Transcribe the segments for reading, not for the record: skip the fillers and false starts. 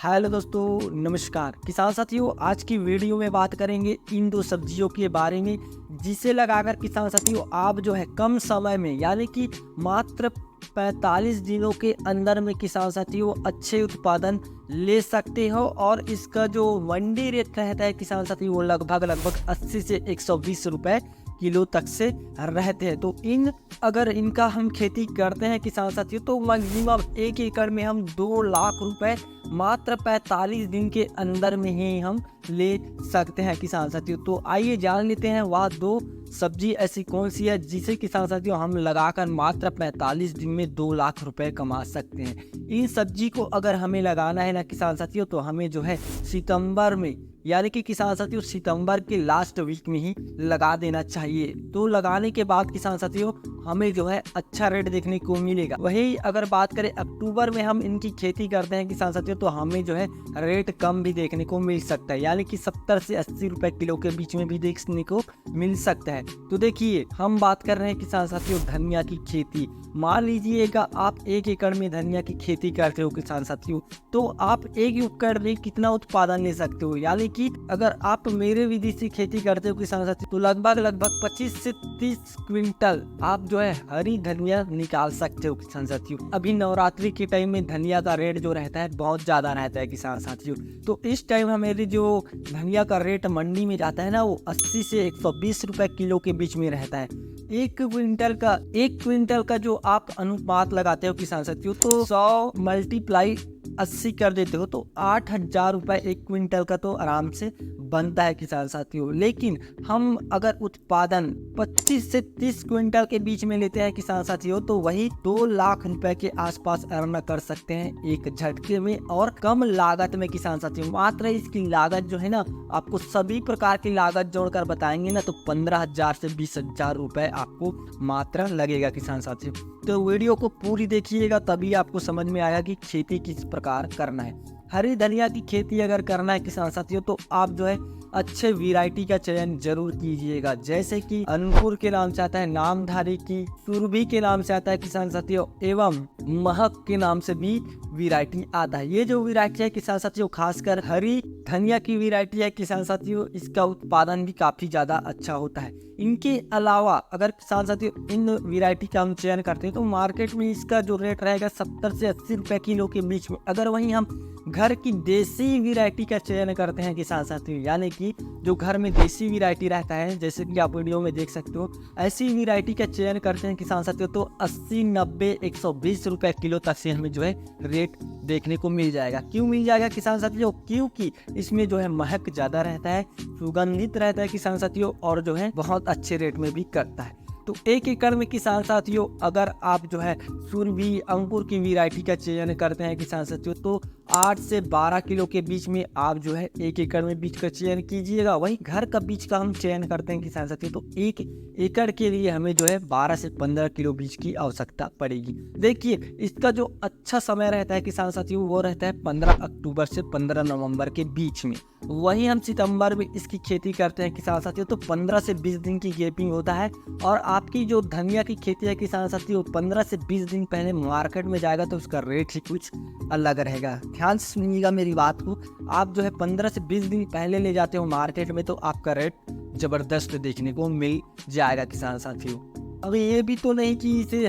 Hello दोस्तों, नमस्कार किसान साथियों। आज की वीडियो में बात करेंगे इन दो सब्जियों के बारे में जिसे लगाकर किसान साथियों आप जो है कम समय में यानी कि मात्र 45 दिनों के अंदर में किसान साथियों अच्छे उत्पादन ले सकते हो। और इसका जो मंडी रेट रहता है किसान साथियों वो लगभग 80 से 120 रुपए किलो तक से रहते हैं। तो अगर इनका हम खेती करते हैं किसान साथियों तो मैक्सिमम 1 एकड़ में हम 2 लाख रुपए मात्र 45 दिन के अंदर में ही हम ले सकते हैं किसान साथियों। तो आइए जान लेते हैं वह दो सब्जी ऐसी कौन सी है जिसे किसान साथियों हम लगाकर मात्र 45 दिन में 2 लाख रुपए कमा सकते हैं। इन सब्जी को अगर हमें लगाना है ना किसान साथियों तो हमें जो है सितंबर में यानी कि किसान साथियों सितंबर के लास्ट वीक में ही लगा देना चाहिए। तो लगाने के बाद किसान साथियों हमें जो है अच्छा रेट देखने को मिलेगा। वही अगर बात करें अक्टूबर में हम इनकी खेती करते हैं किसान साथियों तो हमें जो है रेट कम भी देखने को मिल सकता है, यानी कि 70 से 80 रुपए किलो के बीच में भी देखने को मिल सकता है। तो देखिए हम बात कर रहे हैं किसान साथियों धनिया की खेती। मान लीजिएगा आप 1 एकड़ में धनिया की खेती करते हो किसान साथियों, तो आप 1 एकड़ में कितना उत्पादन ले सकते हो, यानी कि अगर आप मेरे विधि से खेती करते हो किसान साथियों तो लगभग 25 से 30 क्विंटल आप जो है हरी धनिया निकाल सकते हो किसान साथियों। अभी नवरात्रि के टाइम में धनिया का रेट जो रहता है बहुत ज्यादा रहता है किसान साथियों। तो इस टाइम हमारी जो धनिया का रेट मंडी में जाता है ना वो 80 से 120 रुपए किलो के बीच में रहता है। 1 क्विंटल का जो आप अनुपात लगाते हो किसान साथियों तो 100 मल्टीप्लाई 80 कर देते हो तो 8,000 रुपए 1 क्विंटल का तो आराम से बनता है किसान साथियों। लेकिन हम अगर उत्पादन 25 से 30 क्विंटल के बीच में लेते हैं किसान साथियों तो वही 2 लाख रुपए के आसपास अर्न कर सकते हैं एक झटके में और कम लागत में किसान साथियों। मात्र इसकी लागत जो है ना आपको सभी प्रकार की लागत जोड़कर बताएंगे ना तो 15,000 से 20,000 रुपए आपको मात्र लगेगा किसान साथियों। तो वीडियो को पूरी देखिएगा तभी आपको समझ में आएगा कि खेती किस प्रकार करना है। हरी धनिया की खेती अगर करना है किसान साथियों तो आप जो है अच्छे वैरायटी का चयन जरूर कीजिएगा, जैसे कि अंकुर के नाम से आता है नामधारी की, सुरभि के नाम से आता है किसान साथियों एवं महक के नाम से भी वैरायटी आता है। ये जो वैरायटी है किसान साथियों खासकर हरी धनिया की वैरायटी है किसान साथियों, इसका उत्पादन भी काफी ज्यादा अच्छा होता है। इनके अलावा अगर किसान साथियों इन वैरायटी का हम चयन करते हैं तो मार्केट में इसका जो रेट रहेगा 70 से 80 रुपए किलो के बीच में। अगर वहीं हम घर की देसी वैरायटी का चयन करते हैं किसान साथियों, यानी कि जो घर में देसी वैरायटी रहता है जैसे कि आप वीडियो में देख सकते हो, ऐसी वैरायटी का चयन करते हैं किसान साथियों तो 80, 90, 120 रुपए किलो तक से हमें जो है रेट देखने को मिल जाएगा। क्यों मिल जाएगा किसान साथियों? क्योंकि इसमें जो है महक ज्यादा रहता है, सुगंधित रहता है किसान साथियों और जो है बहुत अच्छे रेट में भी करता है। तो 1 एकड़ में किसान साथियों अगर आप जो है सुरभि अंकुर की वैरायटी का चयन करते हैं किसान साथियों तो 8 से 12 किलो के बीच में आप जो है 1 एकड़ में बीज का चयन कीजिएगा। वहीं घर का बीज का हम चयन करते हैं किसान साथियों तो 1 एकड़ के लिए हमें जो है 12 से 15 किलो बीज की आवश्यकता पड़ेगी। देखिए इसका जो अच्छा समय रहता है किसान साथियों वो रहता है 15 अक्टूबर से 15 नवंबर के बीच में। वहीं हम सितंबर में इसकी खेती करते हैं किसान साथियों तो 15 से 20 दिन की गैपिंग होता है। और आपकी जो धनिया की खेती है किसान साथियों 15 से 20 दिन पहले मार्केट में जाएगा तो उसका रेट ही कुछ अलग रहेगा। ध्यान से सुनिएगा मेरी बात को, आप जो है 15 से 20 दिन पहले ले जाते हो मार्केट में तो आपका रेट जबरदस्त देखने को मिल जाएगा किसान साथियों। अब ये भी तो नहीं कि इसे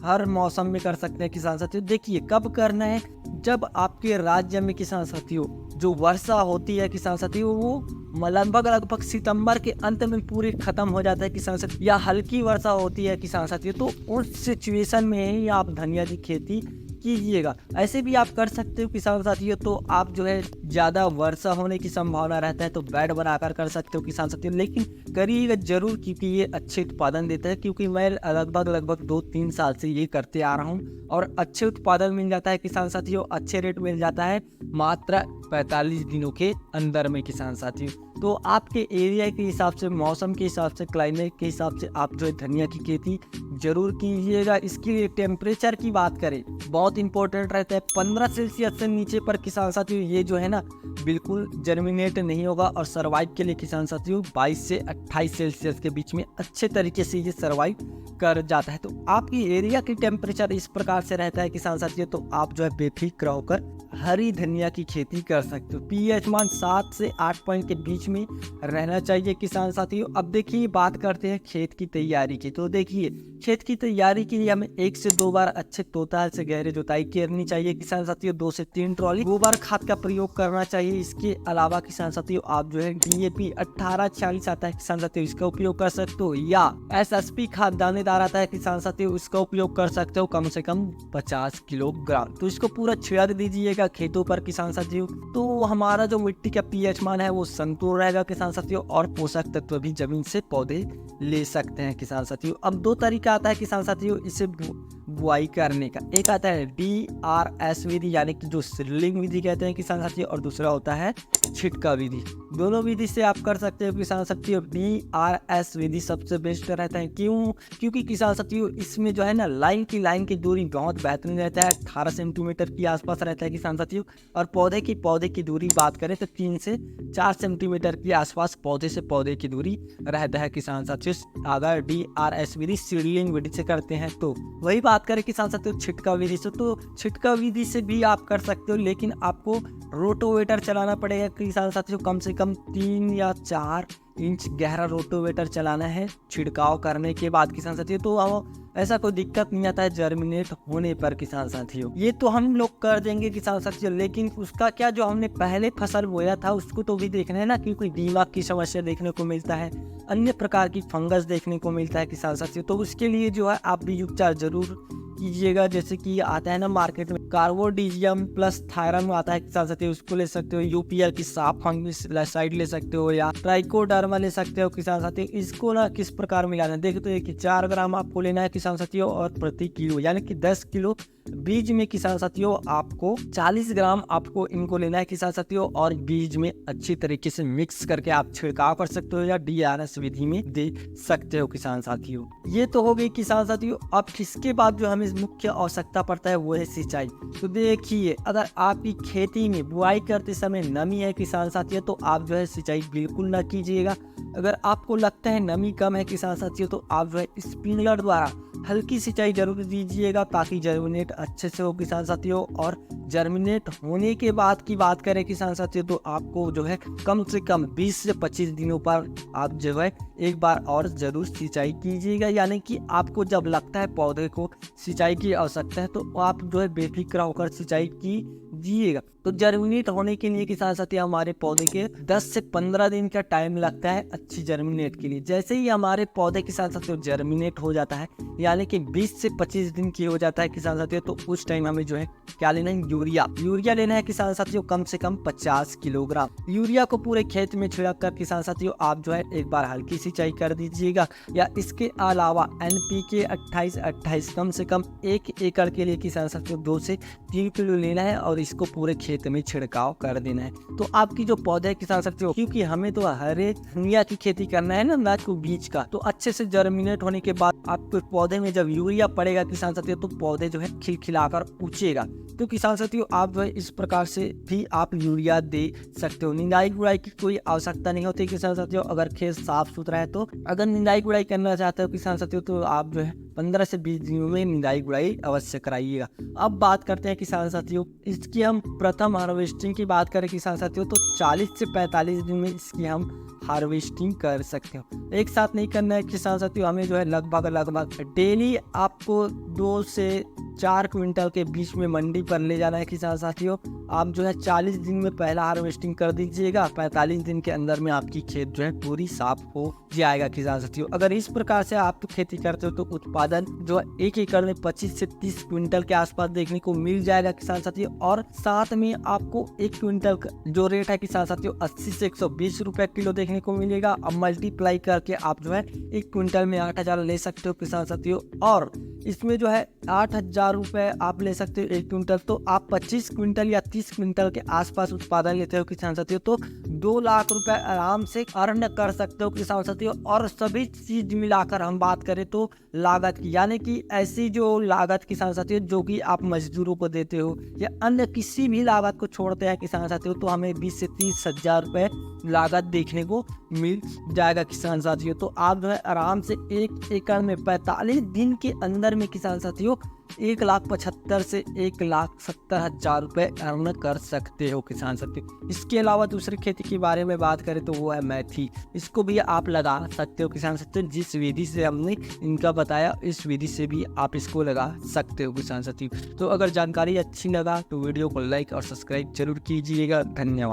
हर मौसम में कर सकते हैं किसान साथियों। देखिए कब करना है, जब आपके राज्य में किसान साथियों जो वर्षा होती है किसान साथियों वो लगभग सितंबर के अंत में पूरी खत्म हो जाता है किसान साथियों, या हल्की वर्षा होती है किसान साथियों तो उस सिचुएशन में ही आप धनिया की खेती कीजिएगा। ऐसे भी आप कर सकते हो किसान साथियों तो आप जो है ज़्यादा वर्षा होने की संभावना रहता है तो बेड बनाकर कर सकते हो किसान साथियों, लेकिन करिएगा जरूर क्योंकि ये अच्छे उत्पादन देता है। क्योंकि मैं लगभग 2-3 साल से ये करते आ रहा हूँ और अच्छे उत्पादन मिल जाता है किसान साथियों, अच्छे रेट मिल जाता है। मात्र 45 दिनों के अंदर में किसान साथियों। तो आपके एरिया के हिसाब से, मौसम के हिसाब से, क्लाइमेट के हिसाब से आप जो है धनिया की खेती जरूर कीजिएगा। इसके लिए टेम्परेचर की बात करें, बहुत इंपॉर्टेंट रहता है। 15 सेल्सियस से नीचे पर किसान साथियों ये जो है ना बिल्कुल जर्मिनेट नहीं होगा, और सर्वाइव के लिए किसान साथियों 22 से 28 सेल्सियस के बीच में अच्छे तरीके से ये सर्वाइव कर जाता है। तो आपकी एरिया की टेम्परेचर इस प्रकार से रहता है किसान साथियों, तो आप जो है बेफिक्र होकर हरी धनिया की खेती कर सकते हो। पीएच मान 7 से 8 पॉइंट के बीच में रहना चाहिए किसान साथियों। अब देखिए बात करते हैं खेत की तैयारी की। तो देखिए खेत की तैयारी के लिए हमें 1 से 2 बार अच्छे तोताल से गहरे जुताई करनी चाहिए किसान साथियों। 2 से 3 ट्रॉली गोबर खाद का प्रयोग करना चाहिए। इसके अलावा किसान साथियों आप जो है DAP 1846 आता है किसान साथियों, इसका उपयोग कर सकते हो, या SSP खाद दानेदार आता है किसान साथियों, इसका उपयोग कर सकते हो कम से कम 50 किलोग्राम। तो इसको पूरा छिड़क दीजिएगा खेतों पर किसान साथियों। तो हमारा जो मिट्टी का पीएच मान है वो संतुलित रहेगा किसान साथियों, और पोषक तत्व भी जमीन से पौधे ले सकते हैं किसान साथियों। अब 2 तरीका आता है किसान साथियों इसे बुआई करने का। एक आता है DRS विधि यानी कि जो सीडलिंग विधि कहते हैं किसान साथियों, और दूसरा होता है छिटका विधि। दोनों विधि से आप कर सकते हो किसान साथियों। DRS विधि सबसे बेस्ट रहता है। क्यों? क्योंकि किसान साथियों इसमें जो है ना लाइन की दूरी बहुत बेहतरीन रहता है, 18 सेंटीमीटर के आसपास रहता है किसान साथियों। और पौधे की दूरी बात करें तो 3 से 4 सेंटीमीटर के आसपास पौधे से पौधे की दूरी रहता है किसान साथियों, अगर DRS विधि सीडलिंग विधि से करते हैं तो। वही बात करें किसान साथियों छिटका विधि से, तो छिटका विधि से भी आप कर सकते हो, लेकिन आपको रोटोवेटर चलाना पड़ेगा किसान साथियों। कम से कम 3 या 4 इंच गहरा रोटोवेटर चलाना है छिड़काव करने के बाद किसान साथियों। तो ऐसा कोई दिक्कत नहीं आता है जर्मिनेट होने पर किसान साथियों। ये तो हम लोग कर देंगे किसान साथियों, लेकिन उसका क्या, जो हमने पहले फसल बोया था उसको तो भी देखना है ना, क्योंकि दीमक की समस्या देखने को मिलता है, अन्य प्रकार की फंगस देखने को मिलता है किसान साथियों। तो उसके लिए जो है आप बीज उपचार जरूर कीजिएगा। जैसे कि आता है ना मार्केट में कार्बोडिजियम प्लस थायरम आता है किसान साथियों, उसको ले सकते हो। UPL की साफ फंगिसाइड ले सकते हो, या ट्राइकोडर्मा ले सकते हो किसान साथियों। इसको ना किस प्रकार मिलाना है देखो, तो कि 4 ग्राम आपको लेना है किसान साथियों, और प्रति किलो यानी कि 10 किलो बीज में किसान साथियों आपको 40 ग्राम आपको इनको लेना है किसान साथियों, और बीज में अच्छी तरीके से मिक्स करके आप छिड़काव कर सकते हो, या DRS विधि में दे सकते हो किसान साथियों। ये तो हो गई किसान साथियों। अब इसके बाद जो हमें मुख्य आवश्यकता पड़ता है वो है सिंचाई। तो देखिए अगर आपकी खेती में बुआई करते समय नमी है किसान साथियों, तो आप जो है सिंचाई बिल्कुल ना कीजिएगा। अगर आपको लगता है नमी कम है किसान साथियों, तो आप जो है स्प्रिंकलर द्वारा हल्की सिंचाई जरूर दीजिएगा, ताकि जर्मिनेट अच्छे से हो किसान साथियों। और जर्मिनेट होने के बाद की बात करें किसान साथियों, तो आपको जो है कम से कम 20 से 25 दिनों पर आप जो है एक बार और जरूर सिंचाई कीजिएगा। यानी कि आपको जब लगता है पौधे को सिंचाई की आवश्यकता है, तो आप जो है बेफिक्र होकर सिंचाई कीजिएगा। तो जर्मिनेट होने के लिए किसान साथियों हमारे पौधे के 10 से 15 दिन का टाइम लगता है अच्छी जर्मिनेट के लिए। जैसे ही हमारे पौधे किसान साथियों जर्मिनेट हो जाता है, यानी कि 20 से 25 दिन की हो जाता है किसान साथियों, तो उस टाइम हमें जो है क्या लेना है, यूरिया लेना है किसान साथियों, कम से कम 50 किलोग्राम। यूरिया को पूरे खेत में छिड़क कर किसान साथियों आप जो है एक बार हल्की सिंचाई कर दीजिएगा। या इसके अलावा NPK 28-28 कम से कम 1 एकड़ के लिए किसान साथियों 2 से 3 किलो लेना है, और इसको पूरे खेत में छिड़काव कर देना है। तो आपकी जो पौधे किसान साथियों, क्योंकि हमें तो हरे धनिया की खेती करना है ना को बीज का, तो अच्छे से जर्मिनेट होने के बाद आपके पौधे में जब यूरिया पड़ेगा किसान साथियों, तो पौधे जो है खिलखिलाकर उचेगा। तो किसान साथियों आप जो है इस प्रकार से भी आप यूरिया दे सकते हो। निंदाई गुड़ाई की कोई आवश्यकता नहीं होती किसान साथियों, अगर खेत साफ सुथरा है तो। अगर निंदाई गुड़ाई करना चाहते हो किसान साथियों, तो आप जो है 15 से 20 दिनों में निंदाई गुड़ाई अवश्य कराइएगा। अब बात करते हैं किसान साथियों इसकी हम प्रथम हार्वेस्टिंग की बात करें किसान साथियों, तो 40 से 45 दिन में इसकी हम हार्वेस्टिंग कर सकते हो। एक साथ नहीं करना है किसान साथियों, हमें जो है लगभग डेली आपको 2 से 4 क्विंटल के बीच में मंडी पर ले जाना है किसान साथियों। आप जो है 40 दिन में पहला हार्वेस्टिंग कर दीजिएगा, 45 दिन के अंदर में आपकी खेत जो है पूरी साफ हो जाएगा किसान साथियों। अगर इस प्रकार से आप खेती करते हो तो उत्पादन उत्पादन जो है 1 एकड़ में 25 से 30 क्विंटल के आसपास देखने को मिल जाएगा किसान साथियों। और साथ में आपको 1 क्विंटल का जो रेट है किसान साथियों 80 से 120 रुपये किलो देखने को मिलेगा। अब मल्टीप्लाई करके आप जो है 1 क्विंटल में 8,000 ले सकते हो किसान साथियों। और इसमें जो है 8,000 रुपये आप ले सकते हो 1 क्विंटल, तो आप 25 क्विंटल या 30 क्विंटल के आसपास उत्पादन लेते हो किसान साथियों, तो 2 लाख रुपए आराम से अर्न कर सकते हो किसान साथियों। और सभी चीज मिलाकर हम बात करें तो लागत की, यानी कि ऐसी जो लागत किसान साथियों जो कि आप मजदूरों को देते हो या अन्य किसी भी लागत को छोड़ते हैं किसान साथियों, तो हमें 20 से 30 हजार रुपये लागत देखने को मिल जाएगा किसान साथियों। तो आप जो है आराम से 1 एकड़ में 45 दिन के अंदर में किसान साथियों 1,75,000 से 1,70,000 रुपये अर्न कर सकते हो किसान साथियों। इसके अलावा दूसरी खेती के बारे में बात करें तो वो है मेथी। इसको भी आप लगा सकते हो किसान साथियों। जिस विधि से हमने इनका बताया इस विधि से भी आप इसको लगा सकते हो किसान साथियों। तो अगर जानकारी अच्छी लगा तो वीडियो को लाइक और सब्सक्राइब जरूर कीजिएगा। धन्यवाद।